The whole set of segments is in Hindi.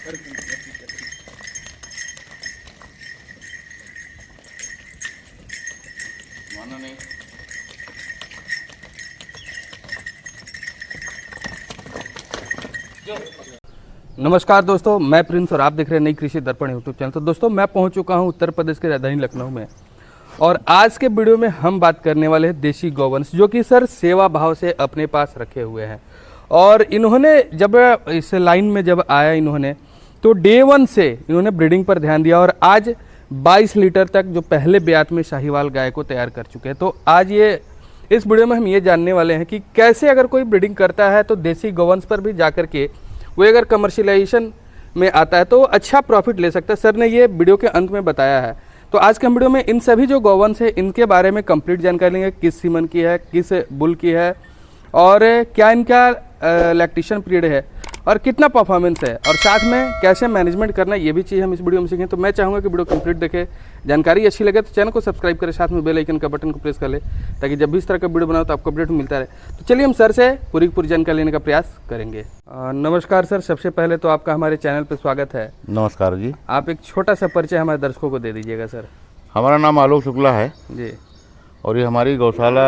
माना नहीं। नमस्कार दोस्तों, मैं प्रिंस और आप देख रहे हैं नई कृषि दर्पण यूट्यूब चैनल। तो दोस्तों, मैं पहुंच चुका हूं उत्तर प्रदेश के राजधानी लखनऊ में और आज के वीडियो में हम बात करने वाले हैं देसी गौवंश, जो कि सर सेवा भाव से अपने पास रखे हुए हैं। और इन्होंने जब इस लाइन में जब आया इन्होंने तो डे वन से इन्होंने ब्रीडिंग पर ध्यान दिया और आज 22 लीटर तक जो पहले ब्यात में शाहीवाल गाय को तैयार कर चुके हैं। तो आज ये इस वीडियो में हम ये जानने वाले हैं कि कैसे अगर कोई ब्रीडिंग करता है तो देसी गौवंश पर भी जाकर के वो अगर कमर्शियलाइजेशन में आता है तो अच्छा प्रॉफिट ले सकता है। सर ने ये वीडियो के अंत में बताया है। तो आज के हम वीडियो में इन सभी जो गौवंश है इनके बारे में कंप्लीट जानकारी लेंगे, किस सीमन की है, किस बुल की है और क्या इनका लैक्टेशन पीरियड है और कितना परफॉर्मेंस है और साथ में कैसे मैनेजमेंट करना है, ये भी चीज़ हम इस वीडियो में सीखें। तो मैं चाहूँगा कि वीडियो कंप्लीट देखें, जानकारी अच्छी लगे तो चैनल को सब्सक्राइब करें, साथ में बेल आइकन का बटन को प्रेस कर ले ताकि जब भी इस तरह का वीडियो बनाओ तो आपको अपडेट मिलता रहे। तो चलिए हम सर से पूरी जानकारी लेने का प्रयास करेंगे। नमस्कार सर, सबसे पहले तो आपका हमारे चैनल पर स्वागत है। नमस्कार जी। आप एक छोटा सा परिचय हमारे दर्शकों को दे दीजिएगा सर। हमारा नाम आलोक शुक्ला है जी। और ये हमारी गौशाला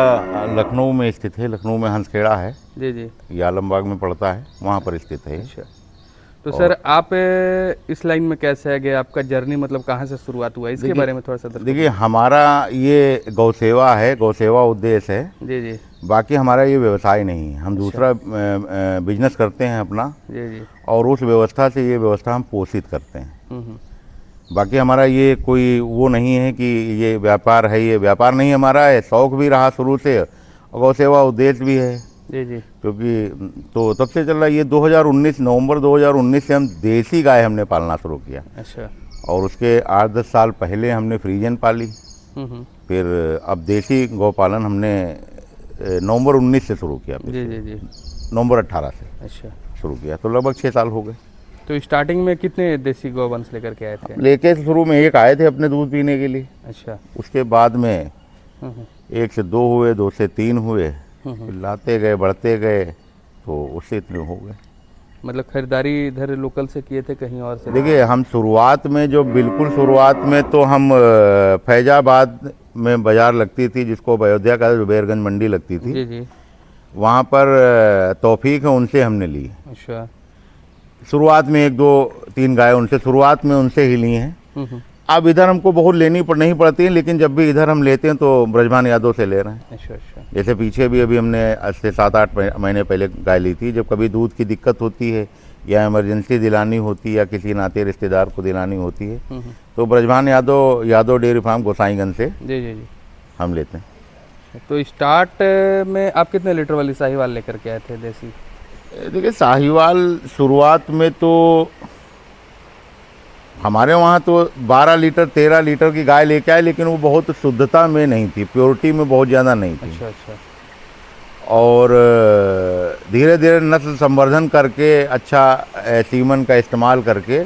लखनऊ में स्थित है। लखनऊ में हंसखेड़ा है जी जी, ये आलमबाग में पड़ता है, वहाँ पर स्थित है। अच्छा, तो सर आप इस लाइन में कैसे आ गए, आपका जर्नी मतलब कहाँ से शुरुआत हुआ, इसके बारे में थोड़ा सा देखिए, हमारा ये गौसेवा है, गौसेवा उद्देश्य है। जी जी बाकी हमारा ये व्यवसाय नहीं है, हम दूसरा बिजनेस करते हैं अपना। जी जी, और उस व्यवस्था से ये व्यवस्था हम पोषित करते हैं। हम्म। बाकी हमारा ये कोई वो नहीं है कि ये व्यापार है, ये व्यापार नहीं हमारा है, शौक भी रहा शुरू से और गौसेवा उद्देश्य भी है। जी जी, क्योंकि तो तब से चल रहा है ये 2019 नवंबर 2019 से हम देसी गाय हमने पालना शुरू किया। अच्छा, और उसके 8-10 साल पहले हमने फ्रीजन पाली। फिर अब देसी गौपालन हमने नवंबर 19 से शुरू किया। जी जी जी, नवंबर 18 से अच्छा शुरू किया, तो लगभग 6 साल हो गए। तो स्टार्टिंग में कितने देसी गौवंश लेकर के आए थे? लेके शुरू में एक आए थे अपने दूध पीने के लिए। अच्छा, उसके बाद में 1 से 2 हुए, 2 से 3 हुए, फिर लाते गए बढ़ते गए तो उससे इतने हो गए। मतलब खरीदारी इधर लोकल से किए थे कहीं और से? देखिए, हम शुरुआत में जो बिल्कुल शुरुआत में तो हम फैजाबाद में बाज़ार लगती थी, जिसको अयोध्या का जुबैरगंज मंडी लगती थी। जी जी, वहाँ पर तौफीक है, उनसे हमने ली। अच्छा, शुरुआत में 1-2-3 गाय उनसे शुरुआत में उनसे ही ली हैं। अब इधर हमको बहुत लेनी नहीं पड़ती है, लेकिन जब भी इधर हम लेते हैं तो ब्रजमान यादव से ले रहे हैं। अच्छा अच्छा, जैसे पीछे भी अभी हमने आज से 7-8 महीने पहले गाय ली थी। जब कभी दूध की दिक्कत होती है या इमरजेंसी दिलानी होती है या किसी नाते रिश्तेदार को दिलानी होती है तो ब्रजमान यादव डेयरी फार्म गोसाईगंज से जी जी जी हम लेते हैं। तो स्टार्ट में आप कितने लीटर वाली साहीवाल लेकर के आए थे देसी? देखिए, साहीवाल शुरुआत में तो हमारे वहाँ तो 12 लीटर 13 लीटर की गाय लेके आए, लेकिन वो बहुत शुद्धता में नहीं थी, प्योरिटी में बहुत ज़्यादा नहीं थी। अच्छा अच्छा, और धीरे धीरे नस्ल संवर्धन करके अच्छा सीमन का इस्तेमाल करके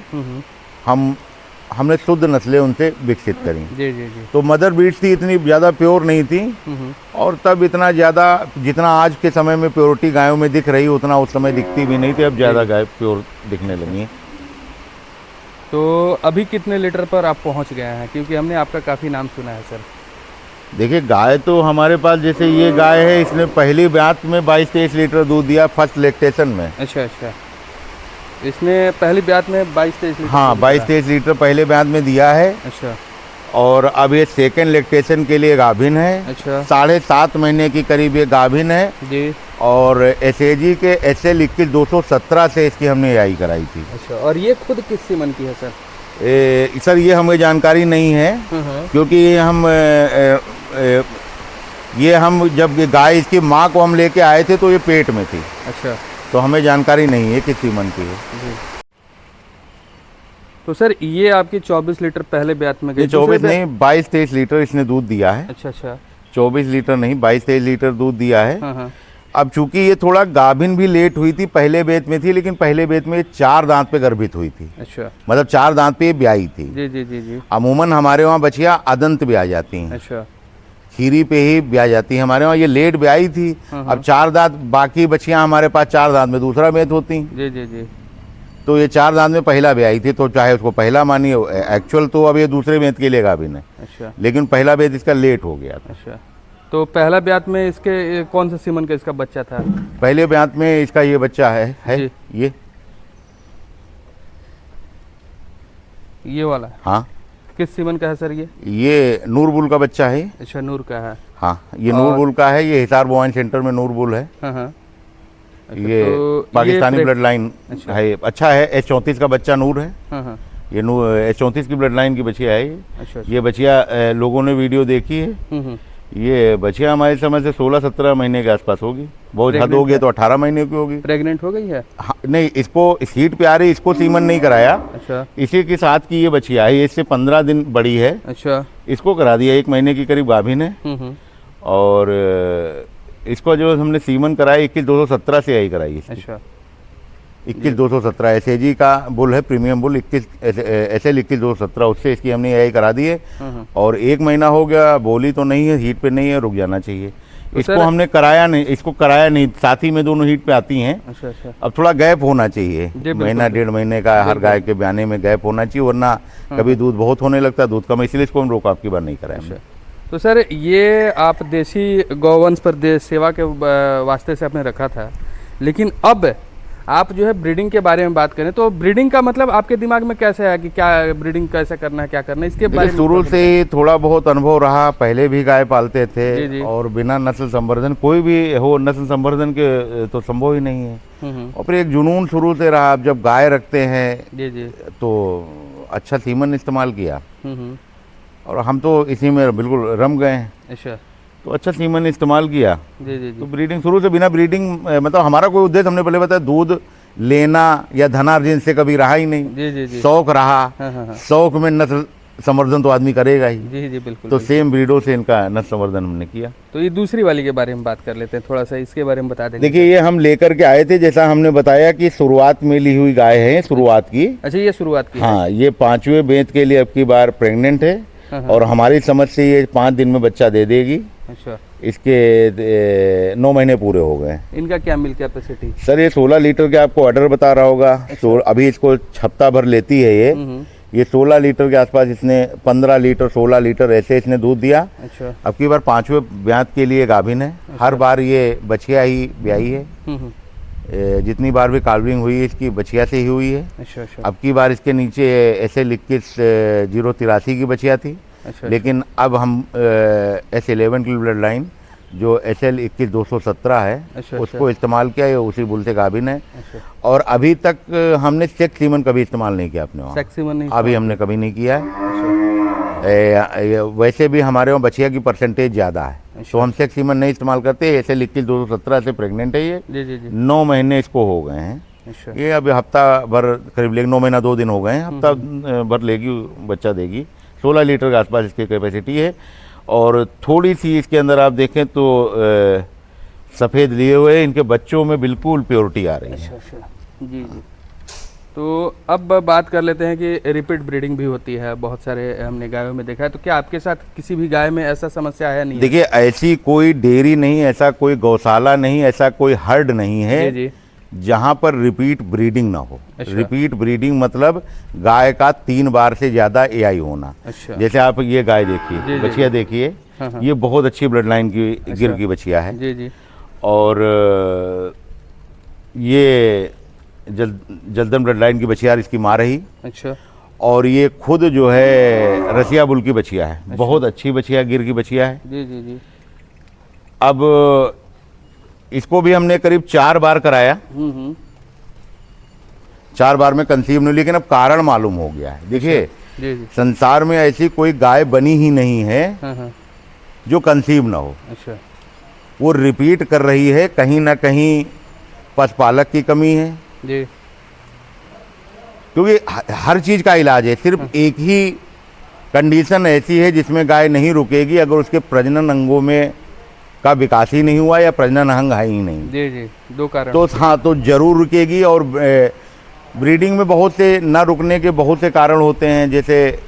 हमने शुद्ध नस्लें उनसे विकसित करी। जी जी जी, तो मदर ब्रीड्स थी, इतनी ज़्यादा प्योर नहीं थी और तब इतना ज़्यादा जितना आज के समय में प्योरिटी गायों में दिख रही उतना उस समय दिखती भी नहीं थी। अब ज़्यादा गाय प्योर दिखने लगी हैं। तो अभी कितने लीटर पर आप पहुंच गए हैं, क्योंकि हमने आपका काफ़ी नाम सुना है सर? देखिए, गाय तो हमारे पास जैसे ये गाय है, इसने पहली ब्यात में 22-23 लीटर दूध दिया फर्स्ट लैक्टेशन में। अच्छा अच्छा, इसने पहली ब्यात में 22-23 लीटर? हाँ, 22-23 लीटर पहले ब्यात में दिया है। अच्छा, और अब ये सेकेंड लैक्टेशन के लिए गाभिन है। अच्छा, 7.5 महीने की करीब ये गाभिन है जी। और एसएजी के SL 21-217 से इसकी हमने आई कराई थी। अच्छा, और ये खुद किस सीमन की है सर? सर ये हमें जानकारी नहीं है, क्योंकि ये हम जब गाय इसकी माँ को हम लेके आए थे तो ये पेट में थी। अच्छा, तो हमें जानकारी नहीं है किस सीमन की है। जी। तो सर ये आपकी 24 लीटर पहले ब्यात में गई? ये 24 नहीं, 22-23 लीटर इसने दूध दिया है। अच्छा अच्छा, 24 लीटर नहीं, 22-23 लीटर दूध दिया है। हाँ। अब चूंकि ये थोड़ा गाभिन भी लेट हुई थी, पहले बेत में थी, लेकिन पहले बेत में 4 दांत पे गर्भित हुई थी। अच्छा, मतलब 4 दांत पे ब्याई थी। जी जी जी जी, अमूमन हमारे वहाँ बछिया अदंत ब्याह जाती हैं। अच्छा, खीरी पे ही ब्याह जाती है। हमारे वहाँ ये लेट ब्याई थी। अब 4 दांत, बाकी बछियाँ हमारे पास 4 दांत में दूसरा बेत होती। जी जी जी, तो ये 4 दांत में पहला ब्याई थी, तो चाहे उसको पहला मानिए, एक्चुअल तो अब ये दूसरे बेंत के लिए गाभिन है, अच्छा लेकिन पहला बेंत इसका लेट हो गया था। अच्छा। तो पहला ब्यात में इसके कौन सा सीमन का इसका बच्चा था? पहले ब्यात में इसका ये बच्चा है जी। ये वाला? हाँ। किस सीमन का है सर ये? ये नूरबुल का बच्चा है। अच्छा, नूर का है। हाँ, ये नूरबुल का है, ये हिसार बोवाइन सेंटर में नूरबुल है। हाँ हाँ। अच्छा, ये तो पाकिस्तानी ये ब्लड लाइन अच्छा। है, अच्छा है। H34 का बच्चा नूर है। हाँ हाँ। ये H34 की ब्लड लाइन की बछिया है ये। अच्छा। ये बछिया लोगों ने वीडियो देखी है। ये बछिया हमारे समझ से 16-17 महीने के आसपास होगी, बहुत हद हो गई तो 18 महीने की होगी। प्रेग्नेंट हो गई है? हाँ, नहीं, इसको सीट पे आ रही, इसको सीमन नहीं कराया। अच्छा। इसी के साथ की ये बछिया है, ये इससे 15 दिन बड़ी है। अच्छा। इसको करा दिया, 1 महीने की करीब गाभिन है। और इसको जो हमने सीमन कराया 21,217 से आई कराई। अच्छा। 21,217 SAG का बुल है, प्रीमियम बुल। 21,217 उससे इसकी हमने आई करा दी है। और 1 महीना हो गया, बोली तो नहीं है, हीट पे नहीं है, रुक जाना चाहिए। तो इसको हमने कराया नहीं, साथ ही में दोनों हीट पे आती हैं। अच्छा अच्छा। अब थोड़ा गैप होना चाहिए, महीना 1.5 महीने का हर गाय के ब्याने में गैप होना चाहिए, वरना कभी दूध बहुत होने लगता है, दूध कम, इसलिए इसको हम रोक आपकी बार नहीं कराया। अच्छा। तो सर ये आप देसी गौवंश पर देश सेवा के वास्ते से आपने रखा था, लेकिन अब आप जो है ब्रीडिंग के बारे में बात करें तो ब्रीडिंग का मतलब आपके दिमाग में कैसे है कि क्या ब्रीडिंग कैसे करना है, क्या करना है, इसके बारे में? शुरू से ही थोड़ा बहुत अनुभव रहा, पहले भी गाय पालते थे। जी। और और बिना नस्ल संवर्धन कोई भी हो, नस्ल संवर्धन के तो संभव ही नहीं है। और फिर एक जुनून शुरू से रहा, अब जब गाय रखते हैं जी तो अच्छा सीमन इस्तेमाल किया और हम तो इसी में बिल्कुल रम गए हैं। अच्छा। तो अच्छा सीमन इस्तेमाल किया। जी। तो ब्रीडिंग शुरू से, बिना ब्रीडिंग मतलब हमारा कोई उद्देश्य, हमने पहले बताया, दूध लेना या धनार्जन से कभी रहा ही नहीं। जी। शौक रहा। हाँ। शौक में नस्ल संवर्धन तो आदमी करेगा ही। जी बिल्कुल। तो सेम ब्रीडों से इनका नस्ल संवर्धन हमने किया। तो ये दूसरी वाली के बारे में बात कर लेते हैं, थोड़ा सा इसके बारे में बता देंगे? देखिए, ये हम लेकर के आए थे, जैसा हमने बताया कि शुरुआत में ली हुई गाय है, शुरुआत की। अच्छा, ये शुरुआत की? हाँ, ये 5वें बेंत के लिए अब की बार प्रेग्नेंट है। और हमारी समझ से ये 5 दिन में बच्चा दे देगी। अच्छा। इसके 9 महीने पूरे हो गए। इनका क्या मिल्क कैपेसिटी? सर ये 16 लीटर के आपको ऑर्डर बता रहा होगा। अच्छा। अभी इसको हफ्ता भर लेती है ये 16 लीटर के आसपास, इसने 15 लीटर 16 लीटर ऐसे इसने दूध दिया। अच्छा। अब की बार 5वें ब्यात के लिए गाभिन है। अच्छा। हर बार ये बछिया ही ब्याई है। जितनी बार भी काल्विंग हुई है इसकी बछिया से ही हुई है। अच्छा। अब की बार इसके नीचे SL 21,083 की बछिया थी। अच्छा। लेकिन अब हम S11 की ब्लड लाइन जो SL 21,217 है। अच्छा। उसको इस्तेमाल किया, ये उसी बुल से गाभिन है। अच्छा। और अभी तक हमने सेक्स सीमन कभी इस्तेमाल नहीं किया अपने वहाँ। सेक्स सीमन नहीं अभी हमने कभी नहीं किया है। वैसे भी हमारे वहाँ बछिया की परसेंटेज ज़्यादा है। अच्छा। तो हम सेक्स सीमन नहीं इस्तेमाल करते। SL 21,217 से प्रेग्नेंट है ये। जी। 9 महीने इसको हो गए हैं। अच्छा। ये अभी हफ्ता भर करीब लेगी, 9 महीना 2 दिन हो गए हैं, हफ्ता भर लेगी, बच्चा देगी। 16 लीटर के आसपास इसकी कैपेसिटी है। और थोड़ी सी इसके अंदर आप देखें तो सफ़ेद लिए हुए इनके बच्चों में बिल्कुल प्योरिटी आ रही है। अच्छा। जी। तो अब बात कर लेते हैं कि रिपीट ब्रीडिंग भी होती है, बहुत सारे हमने गायों में देखा है, तो क्या आपके साथ किसी भी गाय में ऐसा समस्या है? नहीं। देखिए, ऐसी कोई डेयरी नहीं, ऐसा कोई गौशाला नहीं, ऐसा कोई हर्ड नहीं है जी। जहाँ पर रिपीट ब्रीडिंग ना हो। अच्छा। रिपीट ब्रीडिंग मतलब गाय का 3 बार से ज़्यादा AI होना। अच्छा। जैसे आप ये गाय देखिए, बछिया देखिए। हाँ। ये बहुत अच्छी ब्लड लाइन की। अच्छा। गिर की बछिया है। जी। और ये जलदन ब्लड लाइन की बछिया इसकी माँ रही। अच्छा। और ये खुद जो है रसिया बुल की बछिया है। अच्छा। बहुत अच्छी बछिया, गिर की बछिया है। जी। अब इसको भी हमने करीब 4 बार कराया। 4 बार में कंसीव नहीं, लेकिन अब कारण मालूम हो गया है। देखिए, संसार में ऐसी कोई गाय बनी ही नहीं है जो कंसीव ना हो। अच्छा। वो रिपीट कर रही है, कहीं ना कहीं पशुपालक की कमी है जी। क्योंकि हर चीज का इलाज है, सिर्फ एक ही कंडीशन ऐसी है जिसमें गाय नहीं रुकेगी, अगर उसके प्रजनन अंगों में का विकास ही नहीं हुआ या प्रजनन अंग है ही नहीं। जी। 2 कारण। तो हाँ, तो जरूर रुकेगी। और ब्रीडिंग में बहुत से न रुकने के बहुत से कारण होते हैं, जैसे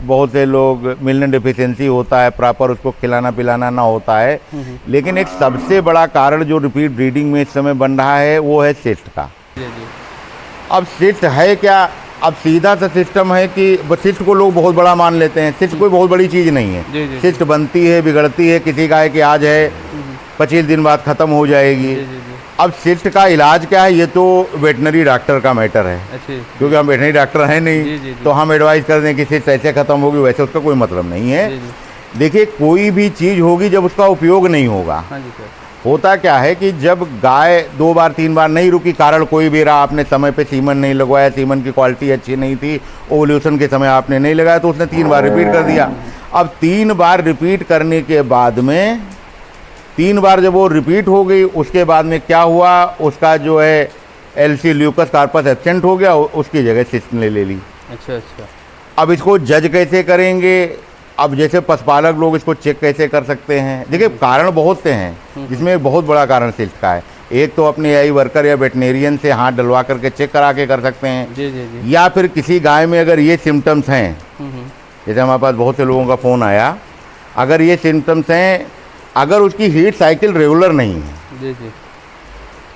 बहुत से लोग मिलन डिफिशियंसी होता है, प्रॉपर उसको खिलाना पिलाना ना होता है। लेकिन एक सबसे बड़ा कारण जो रिपीट ब्रीडिंग में इस समय बन रहा है वो है सिस्ट का। जी। अब सिस्ट है क्या? अब सीधा सा सिस्टम है कि सिस्ट को लोग बहुत बड़ा मान लेते हैं। सिस्ट कोई बहुत बड़ी चीज़ नहीं है। जी, जी, सिस्ट बनती है, बिगड़ती है। किसी गाय की आज है, 25 दिन बाद ख़त्म हो जाएगी। जी, जी, जी। अब सिस्ट का इलाज क्या है, ये तो वेटनरी डॉक्टर का मैटर है, अच्छा। क्योंकि हम वेटनरी डॉक्टर हैं जी, जी, नहीं, जी। तो हम एडवाइस कर दें कि सिस्ट ऐसे ख़त्म होगी, वैसे उसका कोई मतलब नहीं है। जी, जी। देखिए, कोई भी चीज़ होगी जब उसका उपयोग नहीं होगा। हाँ जी सर। होता क्या है कि जब गाय 2 बार 3 बार नहीं रुकी, कारण कोई भी रहा, आपने समय पे सीमन नहीं लगवाया, सीमन की क्वालिटी अच्छी नहीं थी, ओवल्यूशन के समय आपने नहीं लगाया, तो उसने 3 बार रिपीट कर दिया। अब 3 बार रिपीट करने के बाद में, 3 बार जब वो रिपीट हो गई, उसके बाद में क्या हुआ, उसका जो है एलसी ल्यूकस कार्पस एब्सेंट हो गया, उसकी जगह सिस्ट ने ले ली। अच्छा अच्छा। अब इसको जज कैसे करेंगे? अब जैसे पशुपालक लोग इसको चेक कैसे कर सकते हैं? देखिए, कारण बहुत से हैं, जिसमें एक बहुत बड़ा कारण सिस्ट का है। एक तो अपने एआई वर्कर या वेटनेरियन से हाथ डलवा करके चेक करा के कर सकते हैं। जी जी जी। या फिर किसी गाय में अगर ये सिम्टम्स हैं, जैसे हमारे पास बहुत से लोगों का फ़ोन आया, अगर ये सिम्टम्स हैं, अगर उसकी हीट साइकिल रेगुलर नहीं है, जी जी।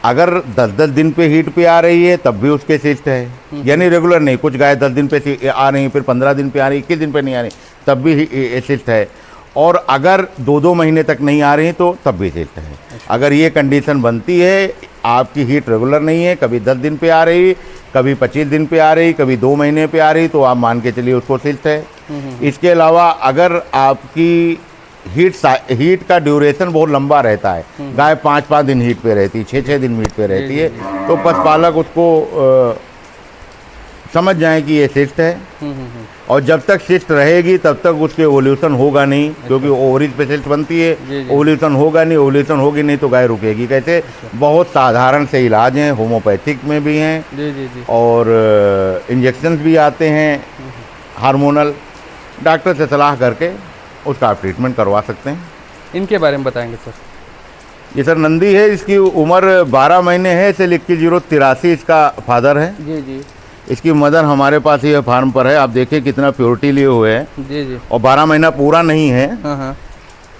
अगर 10-10 दिन पे हीट पे आ रही है, तब भी उसके सिस्ट है। यानी रेगुलर नहीं, कुछ गाय 10 दिन पे आ रही, फिर 15 दिन पे आ रही, 21 दिन पे नहीं आ रही, तब भी सिस्ट है। और अगर 2-2 महीने तक नहीं आ रही, तो तब भी सिस्ट है। अगर ये कंडीशन बनती है, आपकी हीट रेगुलर नहीं है, कभी 10 दिन पे आ रही, कभी 25 दिन पे आ रही, कभी 2 महीने पे आ रही, तो आप मान के चलिए उसको सिस्ट है। इसके अलावा अगर आपकी हीट का ड्यूरेशन बहुत लंबा रहता है, गाय 5-5 दिन हीट पे रहती है, 6-6 दिन हीट पे रहती है, तो पशुपालक उसको समझ जाए कि ये सिस्ट है। और जब तक सिस्ट रहेगी तब तक उसके ओवल्यूशन होगा नहीं, क्योंकि ओवरीज पे सिस्ट बनती है, ओवल्यूशन होगा नहीं, ओवल्यूशन होगी नहीं तो गाय रुकेगी कैसे? बहुत साधारण से इलाज हैं, होम्योपैथिक में भी हैं, जी जी जी। और इंजेक्शंस भी आते हैं हार्मोनल। डॉक्टर से सलाह करके उसका आप ट्रीटमेंट करवा सकते हैं। इनके बारे में बताएंगे सर। ये सर नंदी है, इसकी उम्र 12 महीने है। इसे 2183 इसका फादर है। जी जी। इसकी मदर हमारे पास ही फार्म पर है। आप देखिए कितना प्योरिटी लिए हुए है, जी जी। और 12 महीना पूरा नहीं है। हाँ हाँ।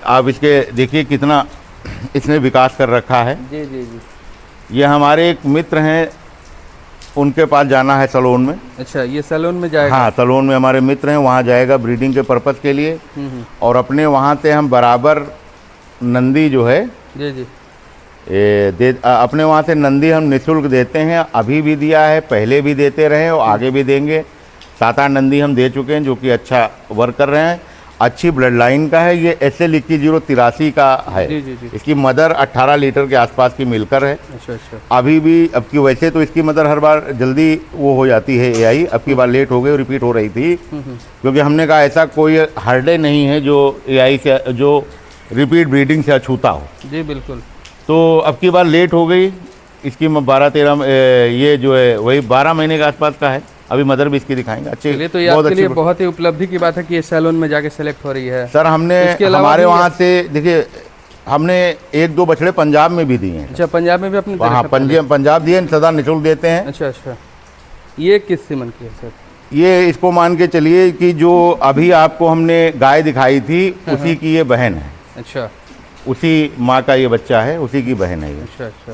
आप इसके देखिए कितना इसने विकास कर रखा है। जी जी जी। ये हमारे एक मित्र हैं, उनके पास जाना है सैलून में। अच्छा, ये सैलून में जाएगा? हाँ, सैलून में हमारे मित्र हैं, वहाँ जाएगा ब्रीडिंग के पर्पज़ के लिए। और अपने वहाँ से हम बराबर नंदी जो है, जी जी, अपने वहाँ से नंदी हम निःशुल्क देते हैं। अभी भी दिया है, पहले भी देते रहे और आगे भी देंगे। 7-8 नंदी हम दे चुके हैं जो कि अच्छा वर्क कर रहे हैं। अच्छी ब्लड लाइन का है। ये SL 2183 का है। जी जी जी। इसकी मदर 18 लीटर के आसपास की मिलकर है। अच्छा अच्छा। अभी भी, अब की वैसे तो इसकी मदर हर बार जल्दी वो हो जाती है AI, अब की बार लेट हो गई, रिपीट हो रही थी, क्योंकि हमने कहा ऐसा कोई हर्डे नहीं है जो AI से, जो रिपीट ब्रीडिंग से अछूता हो। जी बिल्कुल। तो अब की बार लेट हो गई। इसकी 12-13 ये जो है वही 12 महीने के आसपास का है। अभी मदर भी इसकी दिखाएंगे। अच्छी, चलिए, तो ये आपके लिए बहुत ही उपलब्धि की बात है कि ये सैलून में जाके सेलेक्ट हो रही है। सर हमने हमारे वहाँ से, देखिए, हमने 1-2 बछड़े पंजाब में भी दिए हैं। अच्छा, पंजाब में भी अपने? हाँ, पंजाब दिए, सदा निःशुल्क देते हैं। अच्छा अच्छा। ये किस सीमन की है सर? ये इसको मान के चलिए कि जो अभी आपको हमने गाय दिखाई थी, उसी की ये बहन है। अच्छा। उसी माँ का ये बच्चा है, उसी की बहन है ये। अच्छा अच्छा।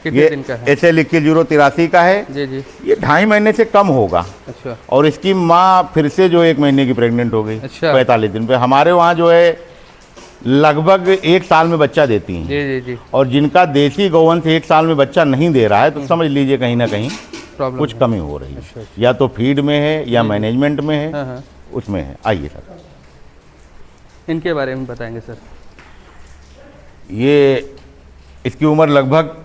कितने दिन का है? SL 2183 का है। जी जी। ये 2.5 महीने से कम होगा। अच्छा। और इसकी माँ फिर से जो 1 महीने की प्रेग्नेंट हो गई। अच्छा। 45 दिन पे। हमारे वहाँ जो है लगभग 1 साल में बच्चा देती हैं। जी जी जी। और जिनका देसी गौवंश 1 साल में बच्चा नहीं दे रहा है, तो समझ लीजिए कहीं ना कहीं प्रॉब्लम कुछ कमी हो रही है। अच्छा, अच्छा। या तो फीड में है, या मैनेजमेंट में है, हाँ हाँ। उसमें है। आइए सर, इनके बारे में बताएंगे सर। ये इसकी उम्र लगभग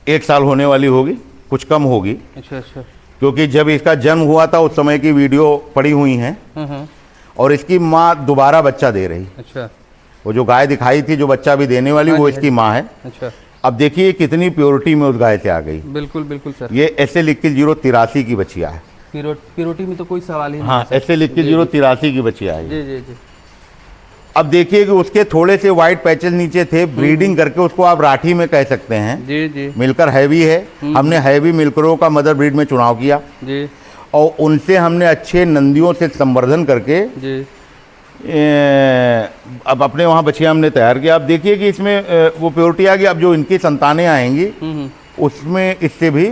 1 साल होने वाली होगी, कुछ कम होगी, अच्छा अच्छा। क्योंकि जब इसका जन्म हुआ था उस समय की वीडियो पड़ी हुई हैं। हाँ। और इसकी माँ दोबारा बच्चा दे रही। अच्छा। वो जो गाय दिखाई थी जो बच्चा भी देने वाली, वो इसकी माँ है। अच्छा। अब देखिए कितनी प्योरिटी में उस गाय से आ गई। बिल्कुल बिल्कुल सर। ये SL 2183 की बच्चिया है। प्योरिटी में तो कोई सवाल ही नहीं। हाँ, SL 2183 की बच्चिया है। जी जी जी। अब देखिए कि उसके थोड़े से वाइट पैचेस नीचे थे, ब्रीडिंग करके उसको आप राठी में कह सकते हैं। जी जी। मिलकर हैवी है। हमने हैवी मिलकरों का मदर ब्रीड में चुनाव किया, जी। और उनसे हमने अच्छे नंदियों से संवर्धन करके जी। अब अपने वहाँ बछिया हमने तैयार किया। अब देखिए कि इसमें वो प्योरिटी आ गई। अब जो इनकी संतानें आएंगी उसमें इससे भी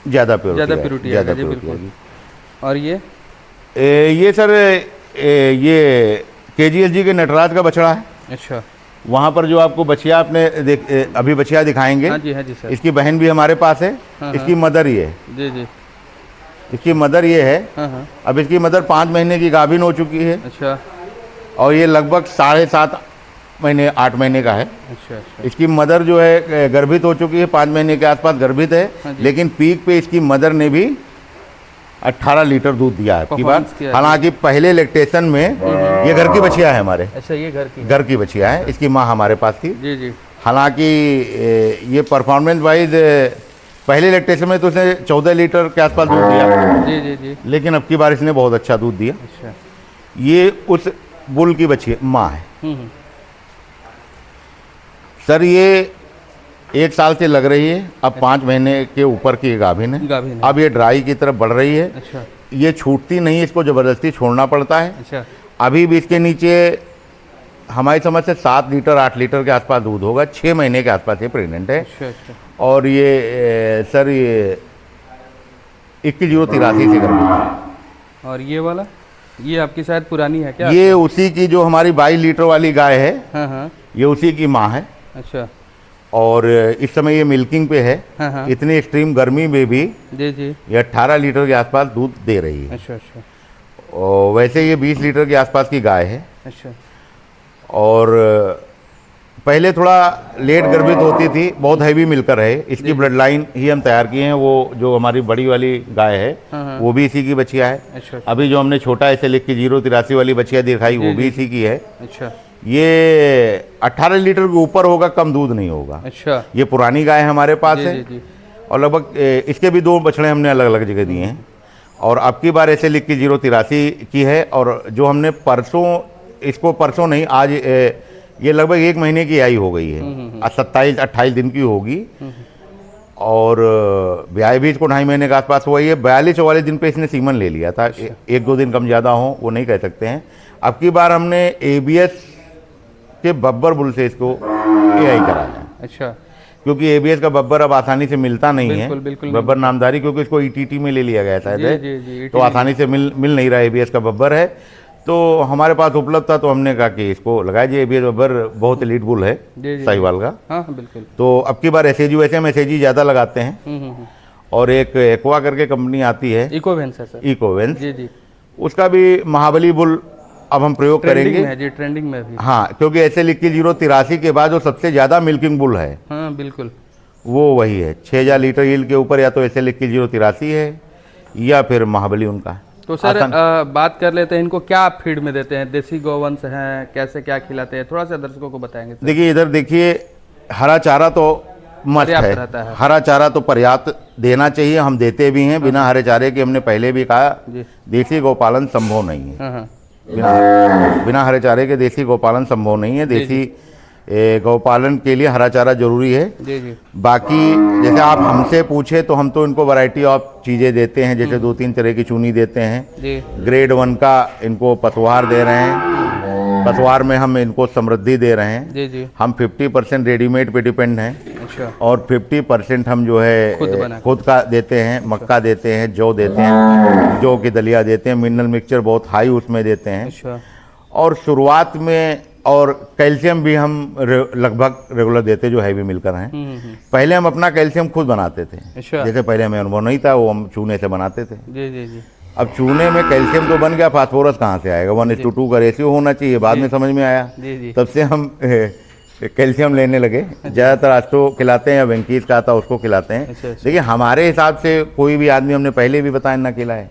ज़्यादा प्योरिटी ज़्यादा प्योरिटी ज़्यादा आएगा जी, प्योरिटी बिल्कुल। आएगी। और ये ये सर ये KGSG के नटराज का बछड़ा है। अच्छा, वहाँ पर जो आपको बछिया आपने अभी बछिया दिखाएंगे, हाँ जी सर। इसकी बहन भी हमारे पास है। हाँ, इसकी मदर ये है, जी जी, इसकी मदर ये है। हाँ। अब इसकी मदर 5 महीने की गाभिन हो चुकी है अच्छा और ये लगभग 7.5 महीने 8 महीने का है। अच्छा अच्छा, इसकी मदर जो है गर्भित हो चुकी है, 5 महीने के आसपास गर्भित हाँ है। जी। लेकिन पीक पे इसकी मदर ने भी 18 लीटर दूध दिया है की बार। Performance किया है। हालांकि पहले लैक्टेशन में ये घर की बछिया है, हमारे अच्छा ये घर की, घर की बछिया है। इसकी माँ हमारे पास थी। जी जी, हालांकि ये परफॉर्मेंस वाइज पहले लैक्टेशन में तो उसने 14 लीटर के आसपास दूध दिया, जी जी जी, लेकिन अब की बार इसने बहुत अच्छा दूध दिया। अच्छा, ये उस बुल की बछिया माँ है। हम्म, सर ये 1 साल से लग रही है, अब 5 महीने के ऊपर की गाभिन है। गाभिन है। अब ये ड्राई की तरफ बढ़ रही है। अच्छा ये छूटती नहीं, इसको ज़बरदस्ती छोड़ना पड़ता है। अच्छा, अभी भी इसके नीचे हमारी समझ से 7 लीटर 8 लीटर के आसपास दूध होगा। 6 महीने के आसपास ये प्रेग्नेंट है। अच्छा अच्छा, और ये सर ये 21,083 से गर्भित है। और ये वाला, ये आपकी शायद पुरानी है क्या? ये उसी की जो हमारी 22 लीटर वाली गाय है, हाँ, ये उसी की माँ है। अच्छा, और इस समय ये मिल्किंग पे है। हाँ, इतनी एक्सट्रीम गर्मी में भी जी जी, ये 18 लीटर के आसपास दूध दे रही है। अच्छा अच्छा और वैसे ये 20 लीटर के आसपास की गाय है। अच्छा, और पहले थोड़ा लेट गर्भित होती थी, बहुत हैवी मिलकर है। इसकी ब्लड लाइन ही हम तैयार किए हैं। वो जो हमारी बड़ी वाली गाय है, हाँ, वो भी इसी की बछिया है। अच्छा अभी जो हमने छोटा ऐसे लिख के 083 वाली बछिया दिखाई, वो भी इसी की है। अच्छा ये 18 लीटर के ऊपर होगा, कम दूध नहीं होगा। अच्छा, ये पुरानी गाय हमारे पास जी है। जी जी, और लगभग इसके भी 2 बछड़े हमने अलग अलग जगह दिए हैं। और अब की बार ऐसे लिख के 083 की है। और जो हमने परसों, इसको परसों नहीं, आज ये लगभग 1 महीने की आई हो गई है। 27-28 दिन की होगी। और ब्याह भी इसको 2.5 महीने के आसपास हुआ। ये 42-44 दिन पे इसने सीमन ले लिया था। 1-2 दिन कम ज़्यादा हो वो नहीं कह सकते हैं। अब की बार हमने ABS के बब्बर बुल से इसको AI कराया है। अच्छा, क्योंकि ABS का बब्बर अब आसानी से मिलता नहीं बिल्कुल, है। बिल्कुल बब्बर नामदारी, क्योंकि इसको ETT में ले लिया गया था, जी जी जी, तो आसानी से मिल नहीं रहा ABS का बब्बर है। तो हमारे पास उपलब्ध था, तो हमने कहा कि इसको लगाया जी। ABS बब्बर बहुत एलीट बुल है जी जी, साहिवाल का। हाँ बिल्कुल, तो अब की बार SAG, वैसे हम SAG ज़्यादा लगाते हैं। और एक एक्वा करके कंपनी आती है, इकोवेंस है सर, इकोवेंस, जी जी, उसका भी महाबली बुल अब हम प्रयोग ट्रेंडिंग करेंगे। में है जी, ट्रेंडिंग में भी, हाँ, क्योंकि ऐसे लिख के 083 के बाद जो सबसे ज़्यादा मिल्किंग बुल है, हाँ बिल्कुल, वो वही है। 6,000 लीटर यील्ड के ऊपर या तो ऐसे लिख के 083 है, या फिर महाबली उनका है। तो सर बात कर लेते हैं, इनको क्या आप फीड में देते हैं? देसी गौवंश हैं, कैसे क्या खिलाते हैं, थोड़ा सा दर्शकों को बताएंगे सर। देखिए इधर देखिए, हरा चारा तो मस्त पर्याप्त रहता है। हरा चारा तो पर्याप्त देना चाहिए, हम देते भी हैं। बिना हरे चारे के हमने पहले भी कहा, जी, देसी गौपालन संभव नहीं है। हाँ, बिना हरे चारे के देसी गौपालन संभव नहीं है। देसी गौपालन के लिए हरा चारा जरूरी है। जी जी, बाकी जैसे आप हमसे पूछे तो हम तो इनको वैरायटी ऑफ चीज़ें देते हैं। जैसे 2-3 तरह की चूनी देते हैं। जी, ग्रेड 1 का इनको पतवार दे रहे हैं। पतवार में हम इनको समृद्धि दे रहे हैं। जी जी, हम 50% रेडीमेड पे डिपेंड हैं, अच्छा, और 50% हम जो है खुद का देते हैं। मक्का देते हैं, जौ देते हैं, जौ की दलिया देते हैं, मिनरल मिक्सचर बहुत हाई उसमें देते हैं। अच्छा, और शुरुआत में और कैल्शियम भी हम लगभग रेगुलर देते, जो हैवी मिलकर हैं। पहले हम अपना कैल्शियम खुद बनाते थे। अच्छा, जैसे पहले हमें अनुभव नहीं था, वो हम चूने से बनाते थे। जी जी जी, अब चूने में कैल्शियम तो बन गया, फास्फोरस कहाँ से आएगा? 1:2 का रेशियो होना चाहिए, बाद में समझ में आया। जी जी, तब से हम कैल्शियम लेने लगे। ज़्यादातर आस्टो खिलाते हैं, या वेंकीज का आता उसको खिलाते हैं। अच्छा, अच्छा, देखिए हमारे हिसाब से कोई भी आदमी, हमने पहले भी बताया ना खिलाए,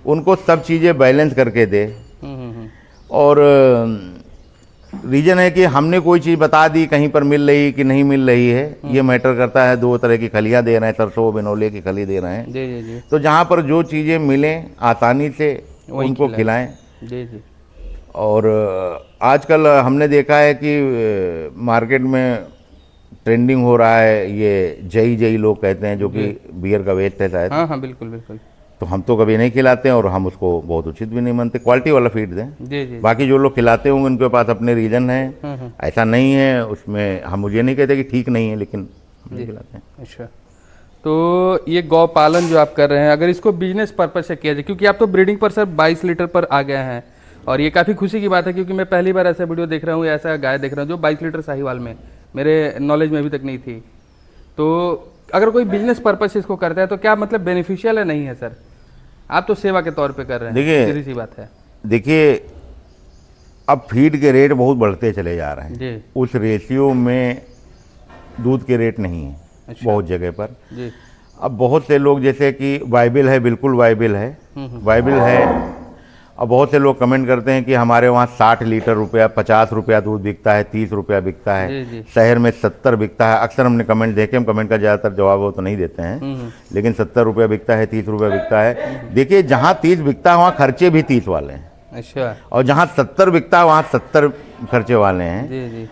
उनको सब चीज़ें बैलेंस करके दे। और रीज़न है कि हमने कोई चीज़ बता दी, कहीं पर मिल रही कि नहीं मिल रही है, ये मैटर करता है। 2 तरह की खलियाँ दे रहे हैं, सरसों बिनौले की खली दे रहे हैं। जी जी जी, तो जहाँ पर जो चीज़ें मिलें आसानी से उनको खिलाएं। जी जी, और आजकल हमने देखा है कि मार्केट में ट्रेंडिंग हो रहा है, ये जई लोग कहते हैं, जो कि बियर का वेस्ट है शायद। हाँ हाँ बिल्कुल बिल्कुल, तो हम तो कभी नहीं खिलाते हैं, और हम उसको बहुत उचित भी नहीं मानते। क्वालिटी वाला फीड दें। जी जी, बाकी जो लोग खिलाते होंगे उनके पास अपने रीज़न हैं, ऐसा नहीं है उसमें। हम मुझे नहीं कहते कि ठीक नहीं है, लेकिन हम नहीं खिलाते हैं। अच्छा, तो ये गौ पालन जो आप कर रहे हैं, अगर इसको बिजनेस पर्पज से किया जाए, क्योंकि आप तो ब्रीडिंग पर सर 22 लीटर पर आ गए हैं, और ये काफ़ी खुशी की बात है, क्योंकि मैं पहली बार ऐसा वीडियो देख रहा हूँ, ऐसा गाय देख रहा हूँ जो 22 लीटर साहिवाल में मेरे नॉलेज में अभी तक नहीं थी। तो अगर कोई बिजनेस पर्पज से इसको करता है तो क्या मतलब बेनिफिशियल है, नहीं है सर? आप तो सेवा के तौर पे कर रहे हैं, देखिए सीधी सी बात है। देखिए, अब फीड के रेट बहुत बढ़ते चले जा रहे हैं जी उस रेशियो में दूध के रेट नहीं है। अच्छा। बहुत जगह पर जी। अब बहुत से लोग, जैसे कि वाइबिल है, बिल्कुल वाइबिल है, वाइबिल है। अब बहुत से लोग कमेंट करते हैं कि हमारे वहाँ 60 लीटर रुपया 50 रुपया दूध बिकता है, 30 रुपया बिकता है, जी, जी। शहर में 70 बिकता है। अक्सर हमने कमेंट देखे, हम कमेंट का ज़्यादातर जवाब वो तो नहीं देते हैं, लेकिन 70 रुपया बिकता है, 30 रुपया बिकता है। देखिए, जहाँ 30 बिकता है वहाँ खर्चे भी 30 वाले हैं, अच्छा। और जहाँ 70 बिकता है वहाँ 70 खर्चे वाले हैं। जी जी।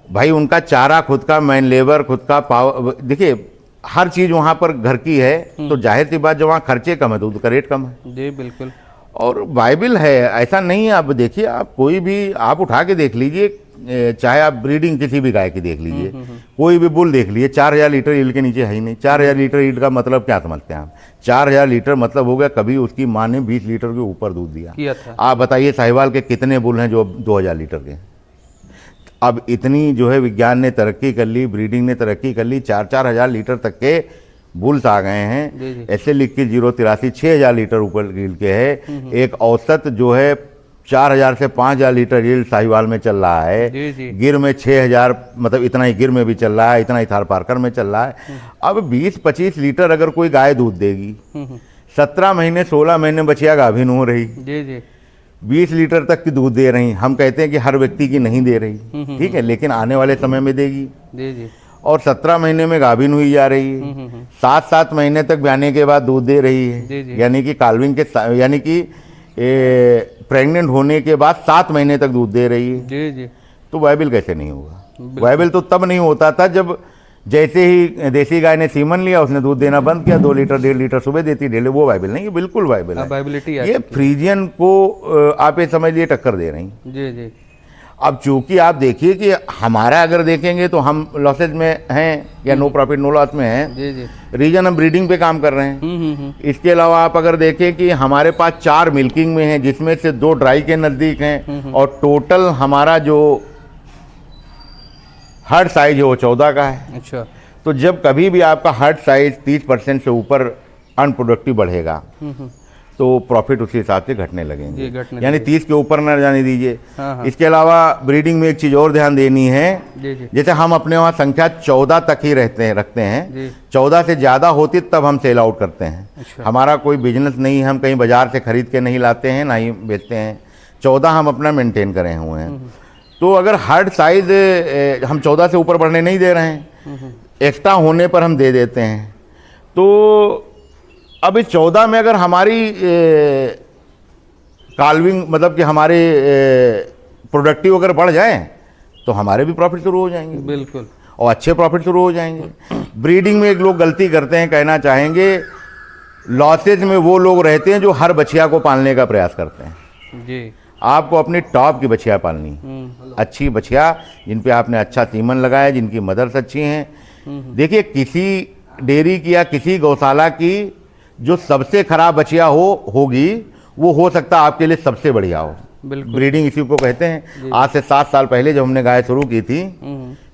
भाई, उनका चारा खुद का, मैन लेबर खुद का, पावर, देखिए हर चीज़ वहाँ पर घर की है, तो जाहिर सी बात, जब वहाँ खर्चे कम है तो दूध का रेट कम है। जी बिल्कुल। और बाइबिल है, ऐसा नहीं है। आप देखिए, आप कोई भी आप उठा के देख लीजिए, चाहे आप ब्रीडिंग किसी भी गाय की देख लीजिए, कोई भी बुल देख लीजिए, 4000 लीटर ईल्ड के नीचे है ही नहीं। 4000 लीटर ईल्ड का मतलब क्या समझते हैं आप? 4000 लीटर मतलब हो गया कभी उसकी माँ ने 20 लीटर के ऊपर दूध दिया किया था। आप बताइए, साहिवाल के कितने बुल हैं जो 2000 लीटर के? अब इतनी जो है विज्ञान ने तरक्की कर ली, ब्रीडिंग ने तरक्की कर ली, 4-4 हज़ार लीटर तक के बुल्स आ गए जी, जी। हैं। ऐसे लिख के 083 6000 लीटर ऊपर रील के है। एक औसत जो है 4000 से 5000 लीटर रील साहिवाल में चल रहा है। जी, जी। गिर में 6000, मतलब इतना ही गिर में भी चल रहा है, इतना ही थार पारकर में चल रहा है। अब 20-25 लीटर अगर कोई गाय दूध देगी, 17 महीने 16 महीने बचिया गाभिन हो रही, जी जी। 20 लीटर तक की दूध दे रही। हम कहते हैं कि हर व्यक्ति की नहीं दे रही, ठीक है, लेकिन आने वाले समय में देगी। जी जी। और 17 महीने में गाभिन हुई जा रही है, 7-7 महीने तक ब्याने के बाद दूध दे रही जी, है, जी। यानी कि काल्विंग के यानी कि प्रेग्नेंट होने के बाद 7 महीने तक दूध दे रही है। जी जी। तो वायबिल कैसे नहीं होगा? वायबिल तो तब नहीं होता था जब जैसे ही देसी गाय ने सीमन लिया, उसने दूध देना बंद किया, 2 लीटर 1.5 लीटर सुबह देती, डेली। वो वायबिल नहीं, ये बिल्कुल वायबिल है। वायबिलिटी ये फ्रीजियन को आप ये समझ लिए टक्कर दे रही। जी जी। अब चूंकि आप देखिए कि हमारा अगर देखेंगे तो हम लॉसेज में हैं या नो प्रॉफिट नो लॉस में हैं। जी जी। रीजन हम ब्रीडिंग पे काम कर रहे हैं। इसके अलावा आप अगर देखें कि हमारे पास 4 मिल्किंग में हैं, जिसमें से 2 ड्राई के नज़दीक हैं, और टोटल हमारा जो हर्ड साइज है वो 14 का है। अच्छा। तो जब कभी भी आपका हर्ड साइज 30% से ऊपर अनप्रोडक्टिव बढ़ेगा तो प्रॉफिट उसी हिसाब से घटने लगेंगे, यानी 30 के ऊपर न जाने दीजिए। हाँ। इसके अलावा ब्रीडिंग में एक चीज़ और ध्यान देनी है। जी जी। जैसे हम अपने वहाँ संख्या 14 तक ही रखते हैं, जी। 14 से ज़्यादा होती तब हम सेल आउट करते हैं। अच्छा। हमारा कोई बिजनेस नहीं है, हम कहीं बाजार से खरीद के नहीं लाते हैं, ना ही बेचते हैं। 14 हम अपना मेंटेन करे हुए हैं। तो अगर हर्ड साइज हम 14 से ऊपर बढ़ने नहीं दे रहे हैं, एक्स्ट्रा होने पर हम दे देते हैं। तो अब इस 14 में अगर हमारी काल्विंग, मतलब कि हमारे प्रोडक्टिव अगर बढ़ जाए तो हमारे भी प्रॉफिट शुरू हो जाएंगे, बिल्कुल, और अच्छे प्रॉफिट शुरू हो जाएंगे। ब्रीडिंग में एक लोग गलती करते हैं, कहना चाहेंगे लॉसेज में वो लोग रहते हैं जो हर बछिया को पालने का प्रयास करते हैं। जी। आपको अपनी टॉप की बछिया पालनी, अच्छी बछिया जिन पे आपने अच्छा सीमन लगाया, जिनकी मदर्स अच्छी हैं। देखिए, किसी डेयरी की या किसी गौशाला की जो सबसे खराब बछिया होगी, वो हो सकता है आपके लिए सबसे बढ़िया हो। ब्रीडिंग इसी को कहते हैं। आज से 7 साल पहले जब हमने गाय शुरू की थी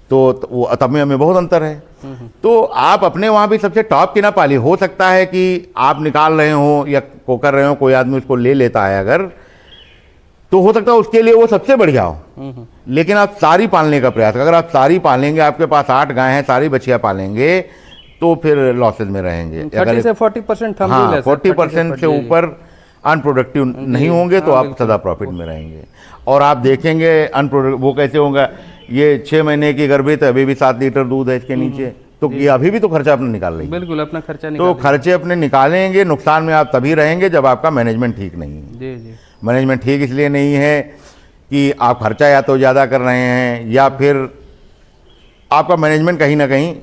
तो वो तब में हमें बहुत अंतर है। तो आप अपने वहाँ भी सबसे टॉप की ना पाली। हो सकता है कि आप निकाल रहे हो या को कर रहे हो, कोई आदमी उसको ले लेता है अगर, तो हो सकता है उसके लिए वो सबसे बढ़िया हो। लेकिन आप सारी पालने का प्रयास, अगर आप सारी पालेंगे, आपके पास 8 गाय हैं, सारी बछिया पालेंगे, तो फिर लॉसेज में रहेंगे। 30 से 40% हम हाँ, 40% से ऊपर अनप्रोडक्टिव नहीं होंगे तो आप सदा प्रॉफिट में रहेंगे। और आप देखेंगे अनप्रोडक्टिव वो कैसे होगा। ये 6 महीने की गर्भित है, अभी भी 7 लीटर दूध है इसके नीचे, तो ये अभी भी तो खर्चा अपना निकाल रही है। बिल्कुल, अपना खर्चा तो खर्चे अपने निकालेंगे। नुकसान में आप तभी रहेंगे जब आपका मैनेजमेंट ठीक नहीं है। जी जी। मैनेजमेंट ठीक इसलिए नहीं है कि आप खर्चा या तो ज़्यादा कर रहे हैं या फिर आपका मैनेजमेंट कहीं ना कहीं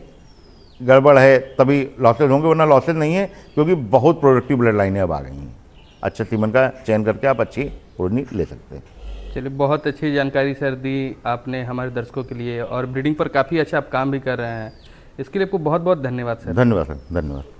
गड़बड़ है, तभी लॉसेज होंगे, वरना लॉसेज नहीं है, क्योंकि बहुत प्रोडक्टिव ब्लड लाइनें अब आ गई हैं। अच्छा सीमन का चयन करके आप अच्छी प्रोडनी ले सकते हैं। चलिए, बहुत अच्छी जानकारी सर दी आपने हमारे दर्शकों के लिए, और ब्रीडिंग पर काफ़ी अच्छा आप काम भी कर रहे हैं। इसके लिए आपको बहुत बहुत धन्यवाद सर। धन्यवाद सर, धन्यवाद।